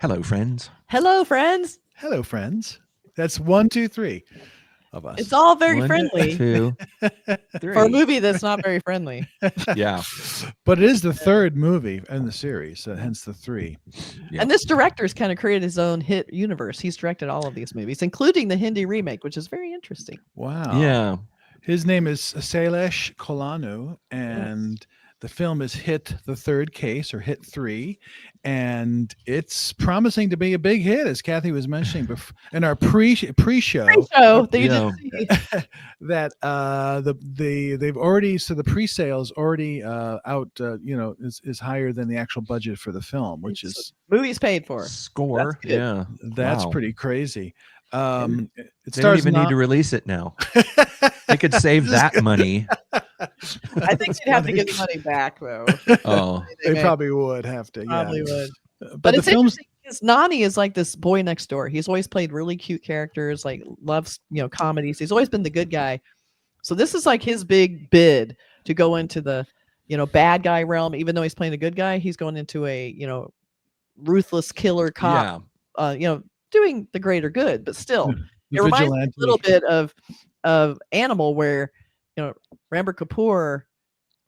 Hello, friends. Hello, friends. Hello, friends. That's 1, 2, 3 of us. It's all very 1, friendly 2, 3. for a movie that's not very friendly. Yeah. But it is the third movie in the series, hence the 3. Yep. And this director's kind of created his own hit universe. He's directed all of these movies, including the Hindi remake, which is very interesting. Wow. Yeah. His name is Sailesh Kolanu, and the film is Hit the Third Case, or Hit 3, and it's promising to be a big hit, as Kathy was mentioning before in our pre-show. Pre-show that you didn't see. That they've already, so the pre-sales already out, is higher than the actual budget for the film, which is movies paid for. Score. That's Wow. pretty crazy. They don't even need to release it now. They could save that money. I think you'd have to give the money back, though. Oh, they probably would have to. Probably yeah. would. But it's the film's interesting because Nani is like this boy next door. He's always played really cute characters, like loves comedies. He's always been the good guy. So this is like his big bid to go into the bad guy realm. Even though he's playing a good guy, he's going into a ruthless killer cop. Yeah. Doing the greater good, but still, it reminds me a little bit of Animal, where Ranbir Kapoor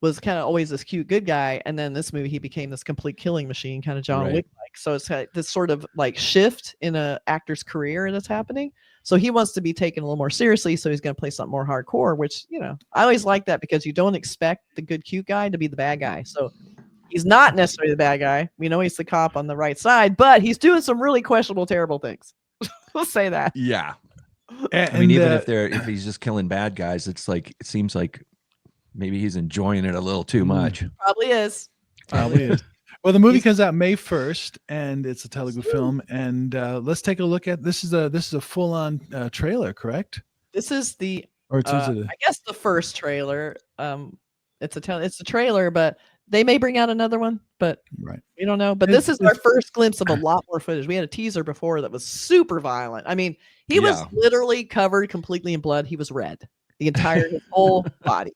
was kind of always this cute good guy, and then this movie he became this complete killing machine, kind of John Wick like. So it's this sort of like shift in a actor's career that's happening. So he wants to be taken a little more seriously, so he's going to play something more hardcore. Which I always like that, because you don't expect the good cute guy to be the bad guy. So he's not necessarily the bad guy. We know he's the cop on the right side, but he's doing some really questionable, terrible things. We'll say that. Yeah. And, I mean, even if he's just killing bad guys, it seems like maybe he's enjoying it a little too much. Probably is. Probably is. Well, the movie comes out May 1st, and it's a Telugu film. And let's take a look at this. Is a full-on trailer, correct? This is the I guess the first trailer. It's a trailer, but they may bring out another one, but we don't know. But this is our first glimpse of a lot more footage. We had a teaser before that was super violent. I mean, he was literally covered completely in blood. He was red, his whole body.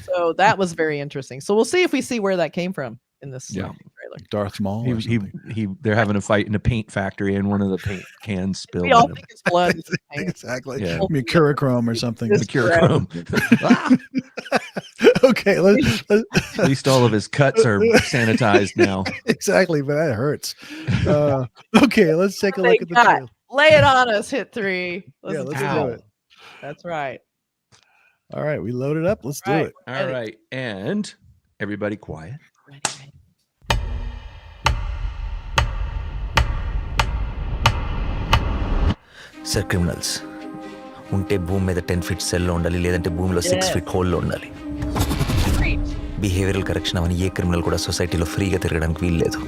So that was very interesting. So we'll see if we see where that came from in this trailer. Darth Maul. They're having a fight in a paint factory, and one of the paint cans spilled. We all think it's blood. Exactly. Yeah. Mercurochrome or something. Mercurochrome. Okay. At least all of his cuts are sanitized now. Exactly, but that hurts. Okay, let's take a look at the trailer. Lay it on us, Hit 3. Let's do it. That's right. All right, we load it up. Let's do it. All right, and everybody quiet. Ready. Sir criminals ఉంటే భూమి మీద 10 feet సెల్లో ఉండాలి, లేదంటే భూమిలో 6 feet హోల్లో ఉండాలి. Behavioural correction అవని ఏ criminal కూడా సొసైటీలో ఫ్రీగా తిరగడానికి వీలు లేదు.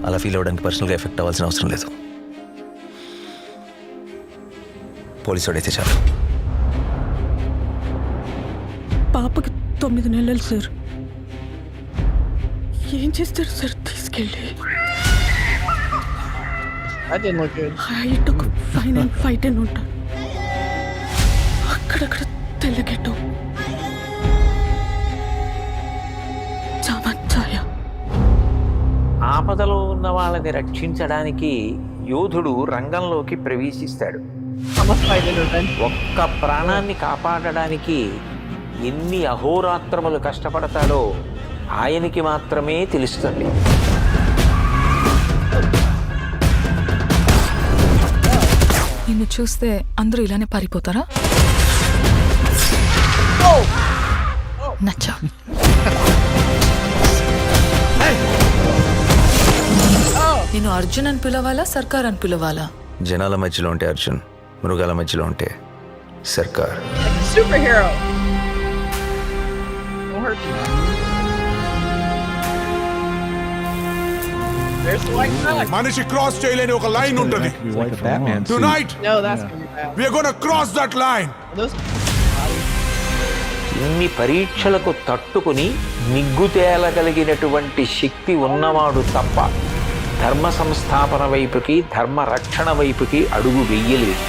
అలా ఫీల్ అవ్వడానికి పర్సనల్గా ఎఫెక్ట్ అవ్వాల్సిన అవసరం లేదు. పోలీసు వాడైతే చాలు. పాపకి 9 నెలలు సార్. ఏం చేస్తారు సార్ తీసుకెళ్ళి? That didn't look good. Height ఒక 5'10" ఉంటారు. అక్కడక్కడ తెల్లగెట్టు చామచ్చాయ. ఆపదలో ఉన్న వాళ్ళని రక్షించడానికి యోధుడు రంగంలోకి ప్రవేశిస్తాడు. ఒక్క ప్రాణాన్ని కాపాడడానికి ఎన్ని అహోరాత్రములు కష్టపడతాడో ఆయనకి మాత్రమే తెలుస్తుంది. నిన్ను చూస్తే అందరూ ఇలానే పారిపోతారా? నచ్చా. నేను అర్జున్ అని పిలవాలా, సర్కార్ అని పిలవాలా? జనాల మధ్యలో ఉంటే అర్జున్, మృగాల మధ్యలో ఉంటే సర్కార్. Superhero. Don't hurt you. There's the white flag. మనిషి క్రాస్ చేయలేని ఒక లైన్ ఉంటుంది. Like a Batman suit. Tonight No, that's gonna be bad. we are going to cross that line. ఇన్ని పరీక్షలకు తట్టుకుని నిగ్గు తేలగలిగినటువంటి శక్తి ఉన్నవాడు తప్ప ధర్మ సంస్థాపన వైపుకి, ధర్మ రక్షణ వైపుకి అడుగు వెయ్యలేదు.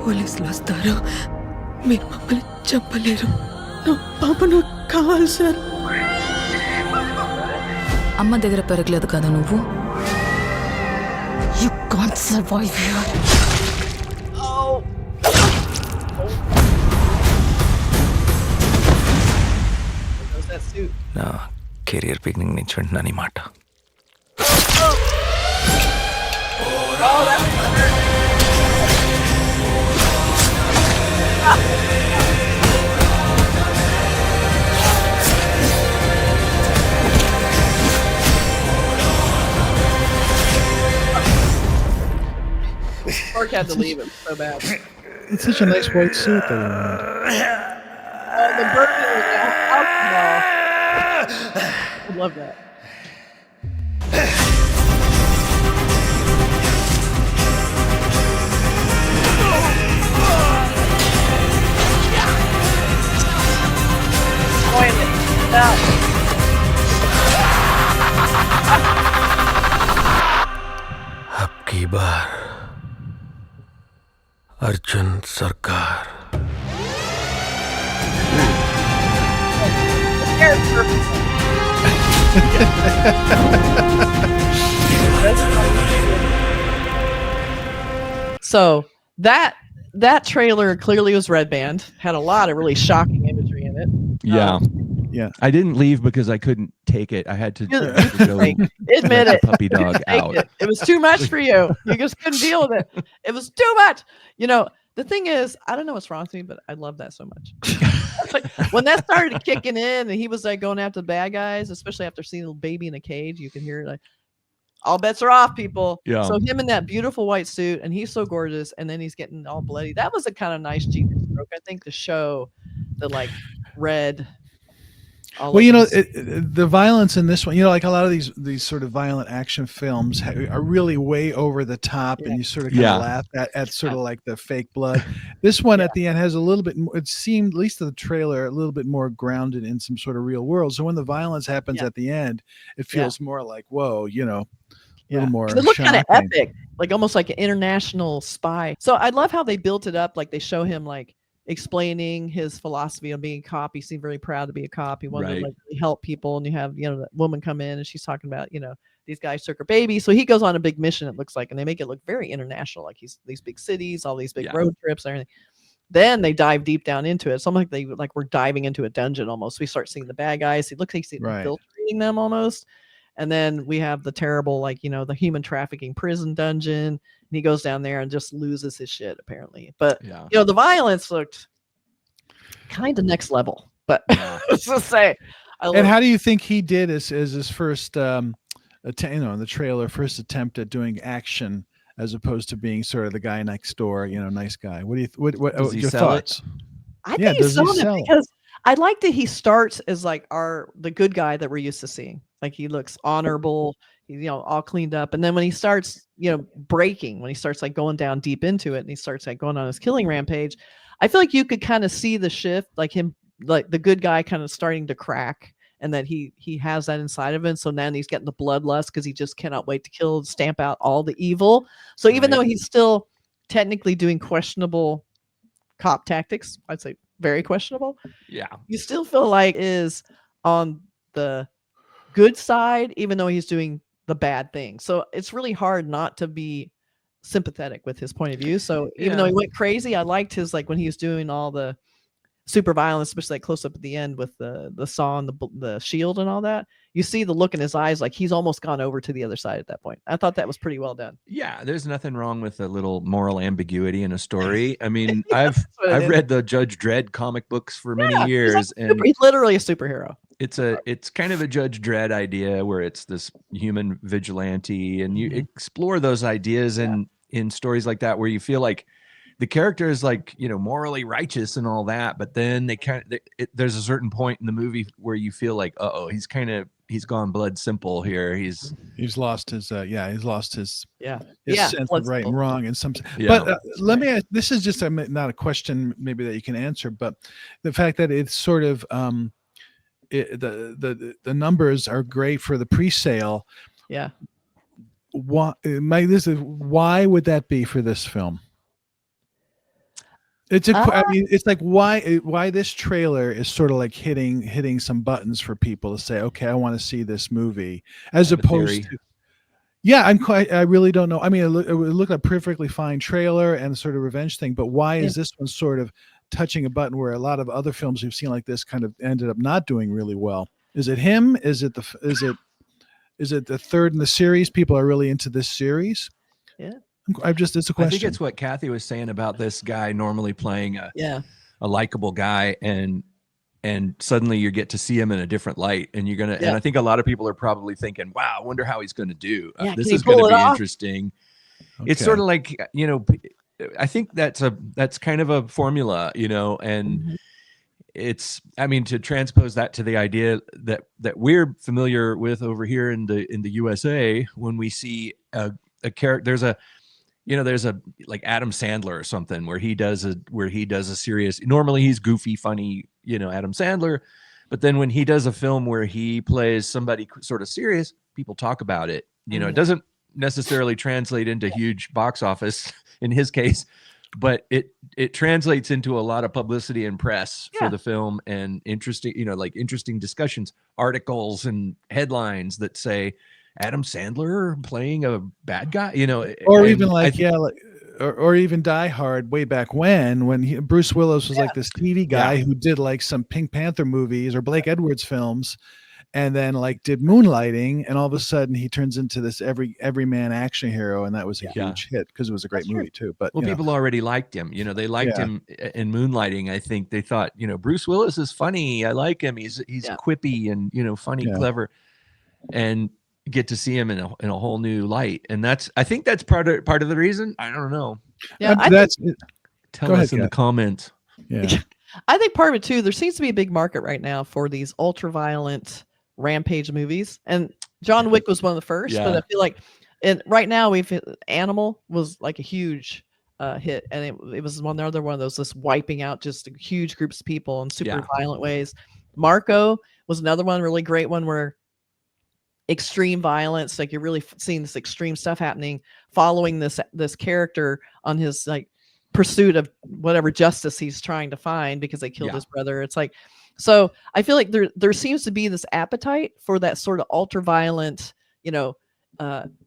పోలీసులు వస్తారు, మీరు మమ్మల్ని చంపలేరు. పాపను కావాలి సార్. అమ్మ దగ్గర పెరగలేదు కదా నువ్వు. You can't survive here. నా కెరియర్ బిగినింగ్ నుంచి వింటున్నాను ఈ మాట. Mark had to leave him so bad. It's such a nice white suit that he had. Oh, the burden of the alcohol. I love that. अब की बार अर्जुन सरकार. So that trailer clearly was red band. Had a lot of really shocking imagery in it. Yeah. Yeah. I didn't leave because I couldn't take it. I had to go Admit let it. the puppy dog out. It was too much for you. You just couldn't deal with it. It was too much. You know, the thing is, I don't know what's wrong with me, but I love that so much. Like, when that started kicking in and he was like going after the bad guys, especially after seeing a little baby in a cage, you can hear like all bets are off, people. Yeah. So him in that beautiful white suit, and he's so gorgeous, and then he's getting all bloody. That was a kind of nice genius stroke, I think, to show the like red. Well, you know, the violence in this one, you know, like a lot of these sort of violent action films are really way over the top, and you sort of kind of laugh at sort of like the fake blood. This one at the end has a little bit more, it seemed, at least the trailer, a little bit more grounded in some sort of real world. So when the violence happens at the end, it feels more like, whoa, you know, a little more. It looked kind of epic, like almost like an international spy. So I love how they built it up. Like they show him like explaining his philosophy of being a cop. He seemed very proud to be a cop. He wanted to like help people, and you have, you know, that woman come in and she's talking about, you know, these guys took her baby. So he goes on a big mission, it looks like, and they make it look very international, like he's these big cities, all these big road trips and everything. Then they dive deep down into it. It's almost like we're diving into a dungeon almost. We start seeing the bad guys. It looks like he's infiltrating them almost. And then we have the terrible, like, you know, the human trafficking prison dungeon. And he goes down there and just loses his shit, apparently. But, you know, the violence looked kind of next level. But let's just say. And how do you think he did as his first, you know, in the trailer, first attempt at doing action as opposed to being sort of the guy next door, you know, nice guy? What do you, what your thoughts? I think he's selling it because I like that he starts as like the good guy that we're used to seeing. Like he looks honorable, you know, all cleaned up. And then when he starts, you know, breaking, when he starts like going down deep into it and he starts like going on his killing rampage, I feel like you could kind of see the shift, like him, like the good guy kind of starting to crack, and that he has that inside of him. So now he's getting the bloodlust because he just cannot wait to kill, stamp out all the evil. So even though he's still technically doing questionable cop tactics, I'd say very questionable. Yeah. You still feel like is on the good side, even though he's doing the bad thing. So it's really hard not to be sympathetic with his point of view. So even though he went crazy, I liked his, like when he was doing all the super violence, especially like close up at the end with the saw and the shield and all that. You see the look in his eyes, like he's almost gone over to the other side at that point. I thought that was pretty well done. Yeah, there's nothing wrong with a little moral ambiguity in a story. I mean, I've read the Judge Dredd comic books for many years, and he's literally a superhero. It's kind of a Judge Dredd idea where it's this human vigilante, and you explore those ideas in stories like that where you feel like the character is like, you know, morally righteous and all that, but then there's a certain point in the movie where you feel like, he's gone blood simple here. He's lost his sense of right and wrong and some. But let me ask, this is just not a question maybe that you can answer, but the fact that it's sort of the numbers are great for the pre-sale. Yeah. Why would that be for this film? It's I mean, it's like why this trailer is sort of like hitting some buttons for people to say, okay, I want to see this movie, as opposed to. Yeah, I really don't know. I mean, it looked like a perfectly fine trailer and sort of revenge thing, but why is this one sort of touching a button where a lot of other films we've seen like this kind of ended up not doing really well? Is it him? Is it the third in the series? People are really into this series. Yeah. It's a question. I think it's what Kathy was saying about this guy normally playing a likable guy, and suddenly you get to see him in a different light, and you're gonna. And I think a lot of people are probably thinking, "Wow, I wonder how he's going to do. This is going to be interesting." Okay. It's sort of like, I think that's kind of a formula, and it's. I mean, to transpose that to the idea that we're familiar with over here in the USA, when we see a character, there's a like Adam Sandler or something where he does a serious, normally he's goofy, funny, Adam Sandler, but then when he does a film where he plays somebody sort of serious, people talk about it. It doesn't necessarily translate into huge box office in his case, but it translates into a lot of publicity and press for the film, and interesting, interesting discussions, articles and headlines that say Adam Sandler playing a bad guy, or even or even Die Hard way back when Bruce Willis was like this TV guy who did like some Pink Panther movies or Blake Edwards films, and then like did Moonlighting, and all of a sudden he turns into this everyman action hero, and that was a huge hit because it was a great movie too. But people already liked him. They liked him in Moonlighting. I think they thought, Bruce Willis is funny. I like him. He's quippy and funny, clever, and get to see him in a whole new light. And I think that's part of the reason. I don't know. Yeah, tell us in the comments. Yeah. I think part of it too, there seems to be a big market right now for these ultra violent rampage movies. And John Wick was one of the first, but I feel like right now Animal was like a huge hit, and it was another one of those just wiping out just huge groups of people in super violent ways. Marco was another one, really great one, where extreme violence, like you're really seeing this extreme stuff happening, following this character on his like pursuit of whatever justice he's trying to find because they killed his brother. It's like, so I feel like there seems to be this appetite for that sort of ultra violent,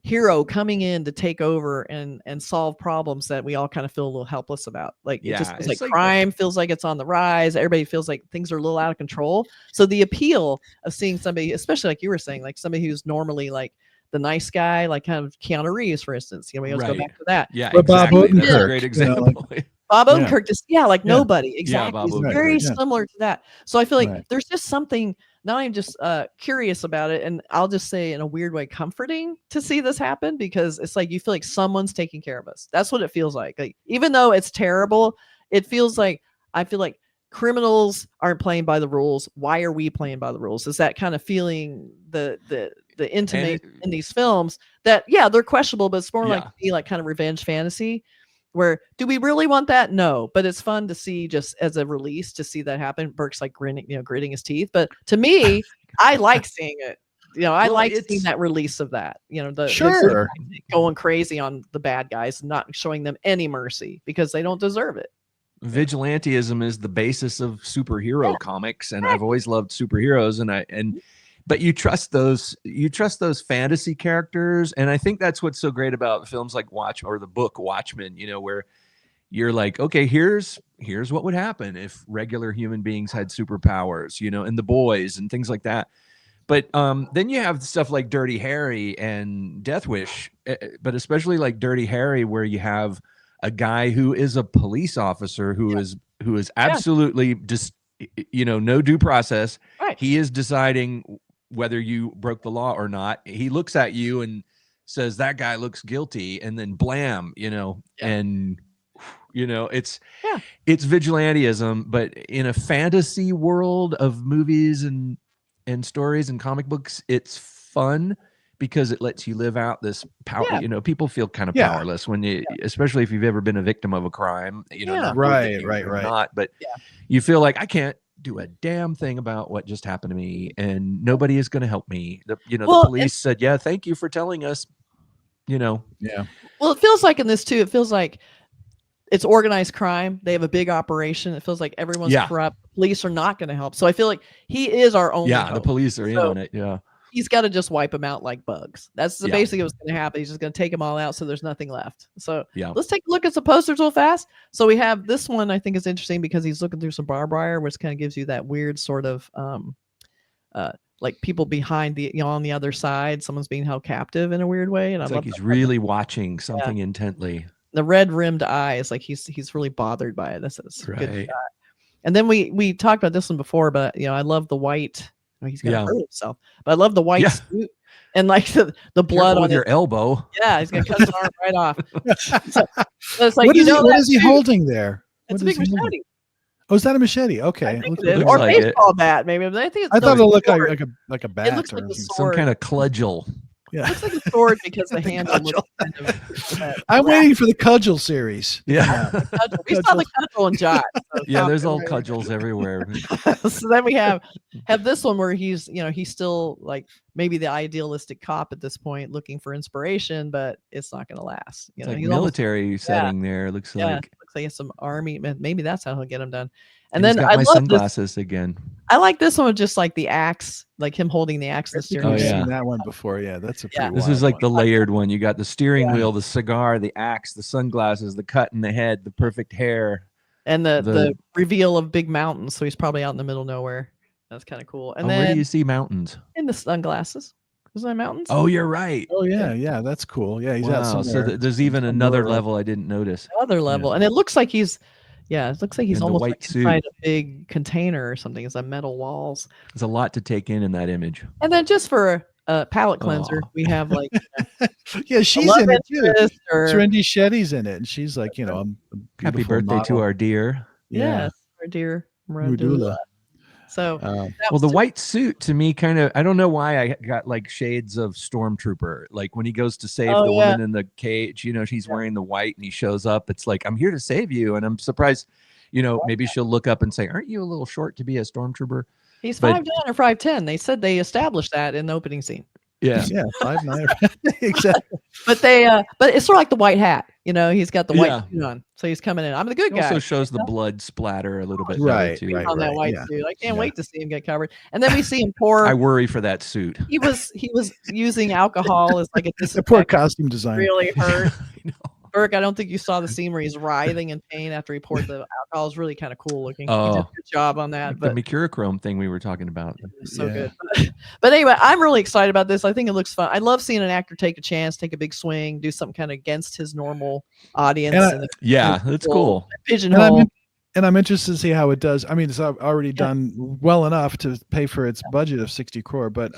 hero coming in to take over and solve problems that we all kind of feel a little helpless about. Like it just feels like crime feels like it's on the rise. Everybody feels like things are a little out of control. So the appeal of seeing somebody, especially like you were saying, like somebody who's normally like the nice guy, like kind of Keanu Reeves, for instance, we always go back to that. Yeah, exactly. That's a great example. Bob Odenkirk just nobody. Exactly. He's very similar to that. So I feel like there's just something, not even just curious about it, and I'll just say in a weird way comforting to see this happen, because it's like you feel like someone's taking care of us. That's what it feels like. Like even though it's terrible, it feels like I feel like criminals aren't playing by the rules. Why are we playing by the rules? Is that kind of feeling the intimate in these films that they're questionable, but it's more like kind of revenge fantasy. Where do we really want that? No, but it's fun to see just as a release to see that happen. Burke's like gritting his teeth, but to me, I like seeing it. I like seeing that release of that. The going crazy on the bad guys and not showing them any mercy because they don't deserve it. Vigilantism is the basis of superhero comics, and I've always loved superheroes, but you trust those fantasy characters. And I think that's what's so great about films like the book Watchmen, where you're like, okay, here's what would happen if regular human beings had superpowers, and The Boys and things like that. But then you have stuff like Dirty Harry and Death Wish, but especially like Dirty Harry, where you have a guy who is a police officer who is absolutely just, no due process. Right. He is deciding whether you broke the law or not. He looks at you and says, that guy looks guilty. And then blam, and it's vigilantism, but in a fantasy world of movies and stories and comic books, it's fun because it lets you live out this power. People feel kind of powerless when especially if you've ever been a victim of a crime, right. Not, but you feel like I can't do a damn thing about what just happened to me, and nobody is going to help me. The police said, thank you for telling us, Well, it feels like in this too, it feels like it's organized crime. They have a big operation. It feels like everyone's corrupt. Police are not going to help. So I feel like he is our only hope. The police are in on it. Yeah. He's got to just wipe them out like bugs. That's basically what's going to happen. He's just going to take them all out so there's nothing left. So let's take a look at some posters real fast. So we have this one I think is interesting because he's looking through some barbed wire, which kind of gives you that weird sort of like people behind the on the other side. Someone's being held captive in a weird way. And it's like he's really watching something intently. The red rimmed eyes, like he's really bothered by it. That's right. Good shot. And then we talked about this one before, but I love the white. He's gonna hurt himself, but I love the white suit and like the blood on your elbow. Yeah, he's gonna cut his arm right off. So it's like what is he holding there? It's a big machete. Oh, is that a machete? Okay, or like baseball bat, maybe. But I think I thought it looked like a bat. It looks like a sword. Some kind of cudgel. Yeah. It looks like a sword because the handle looks kind of I'm waiting for the cudgel series. Yeah. We saw the cudgel and Jot. So there's all cudgels everywhere. So then we have this one where he's still like maybe the idealistic cop at this point looking for inspiration, but it's not going to last. It's like military setting there. Looks like it's some army. Maybe that's how he'll get him done. And then I love sunglasses again. I like this one with just like the axe, like him holding the axe. I've seen that one before. Yeah, that's a pretty This is like the layered one. You got the steering wheel, the cigar, the axe, the sunglasses, the cut in the head, the perfect hair, and the reveal of big mountains. So he's probably out in the middle of nowhere. That's kind of cool. And then where do you see mountains? In the sunglasses. Is there mountains? Oh, you're right. Oh yeah, that's cool. Yeah, he's out somewhere. So there's even another level I didn't notice. Another level, and it looks like he's. Yeah, it looks like he's almost like suit. inside a big container or something. It's like metal walls. There's a lot to take in that image. And then just for a palate cleanser, we have like she's in it too. Srinithi Shetty's in it, and she's like, happy birthday to our dear. Yes, our dear Mridula. So, the white suit to me kind of, I don't know why I got like shades of Stormtrooper. Like when he goes to save the woman in the cage, she's wearing the white and he shows up. It's like, I'm here to save you. And I'm surprised, maybe she'll look up and say, aren't you a little short to be a Stormtrooper? He's 5'9" or 5'10". They said they established that in the opening scene. Yeah. 5'9". Exactly. But but it's sort of like the white hat. He's got the white suit on, so he's coming in. I'm the good guy. Also shows the blood splatter a little bit, right? On that white suit. I can't wait to see him get covered. And then we see him pour. I worry for that suit. He was using alcohol as like a the poor costume designer. Really hurt. Burke, I don't think you saw the scene where he's writhing in pain after he poured the alcohol. It's really kind of cool looking. He did a good job on that. Like the mercurochrome thing we were talking about. So good. But anyway, I'm really excited about this. I think it looks fun. I love seeing an actor take a chance, take a big swing, do something kind of against his normal audience. That's cool. Pigeonhole. And I'm interested to see how it does. I mean, it's already done well enough to pay for its budget of 60 crore, but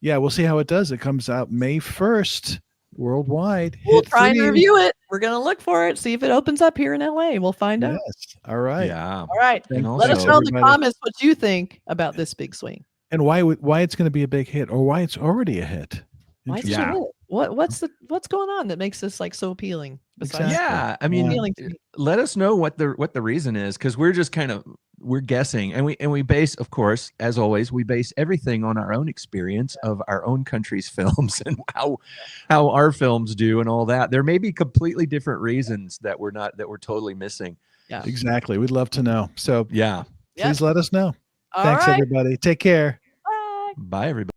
we'll see how it does. It comes out May 1st. Worldwide. We'll try and review it. We're going to look for it, see if it opens up here in LA. We'll find out. All right. Yeah. All right. Let us know in the comments what you think about this big swing. And why it's going to be a big hit, or why it's already a hit. Why it's a hit? What's going on that makes this like so appealing? Exactly. Yeah, I mean, let us know what the reason is, because we're just we're guessing, and we base, of course, as always, we base everything on our own experience of our own country's films and how our films do and all that. There may be completely different reasons that we're totally missing. Yeah, exactly. We'd love to know. So please let us know. All Thanks, right. everybody. Take care. Bye. Bye, everybody.